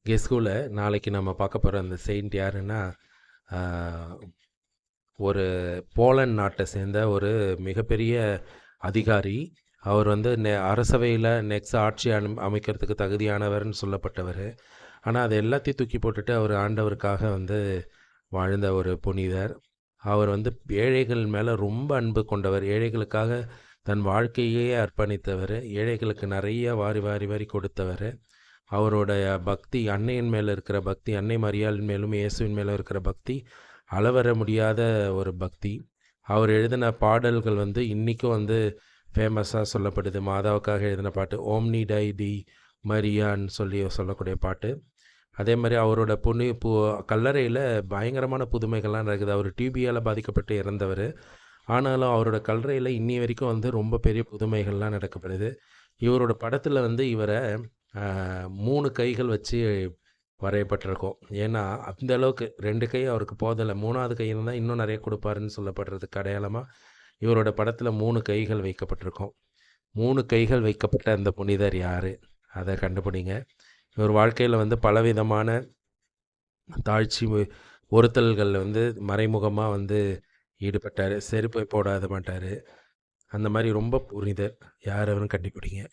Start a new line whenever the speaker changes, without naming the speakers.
கெஸ்கூல நாளைக்கு நம்ம பார்க்க போகிற அந்த செயின்ட் யாருன்னா, ஆ, ஒரு போலந்து நாட்டை சேர்ந்த ஒரு மிகப்பெரிய அதிகாரி. அவர் வந்து அரசவையில் நெக்ஸ்ட் ஆட்சி அமைக்கிறதுக்கு தகுதியானவர்னு சொல்லப்பட்டவர். ஆனால் அது எல்லாத்தையும் தூக்கி போட்டுட்டு அவர் ஆண்டவருக்காக வந்து வாழ்ந்த ஒரு புனிதர். அவர் வந்து ஏழைகள் மேலே ரொம்ப அன்பு கொண்டவர். ஏழைகளுக்காக தன் வாழ்க்கையே அர்ப்பணித்தவர். ஏழைகளுக்கு நிறைய வாரி வாரி வாரி கொடுத்தவர். அவருடைய பக்தி, அன்னையின் மேலே இருக்கிற பக்தி, அன்னை மரியாளின் மேலும் இயேசுவின் மேலே இருக்கிற பக்தி அளவர முடியாத ஒரு பக்தி. அவர் எழுதின பாடல்கள் வந்து இன்றைக்கும் வந்து ஃபேமஸாக சொல்லப்படுது. மாதாவுக்காக எழுதின பாட்டு ஓம்னி டை டி மரியான்னு சொல்லக்கூடிய பாட்டு. அதே மாதிரி அவரோட கல்லறையில் பயங்கரமான புதுமைகள்லாம் நடக்குது. அவர் டிபியால் பாதிக்கப்பட்டு இறந்தவர். ஆனாலும் அவரோட கல்லறையில் இன்னி வரைக்கும் வந்து ரொம்ப பெரிய புதுமைகள்லாம் நடக்கப்படுது. இவரோட படத்தில் வந்து இவரை 3 கைகள் வச்சு வரையப்பட்டிருக்கும். ஏன்னா அந்த அளவுக்கு 2 கை அவருக்கு போதலை, 3வது கை இருந்தால் இன்னும் நிறைய கொடுப்பாருன்னு சொல்லப்படுறதுக்கு அடையாளமாக இவரோட படத்தில் 3 கைகள் வைக்கப்பட்டிருக்கும். 3 கைகள் வைக்கப்பட்ட அந்த புனிதர் யார், அதை கண்டுபிடிங்க. இவர் வாழ்க்கையில் வந்து பலவிதமான தாழ்ச்சி ஒருத்தல்கள் வந்து மறைமுகமாக வந்து ஈடுபட்டார். செருப்பை போடாத மாட்டார். அந்த மாதிரி ரொம்ப புனிதர் யார் அவரும் கண்டுபிடிங்க.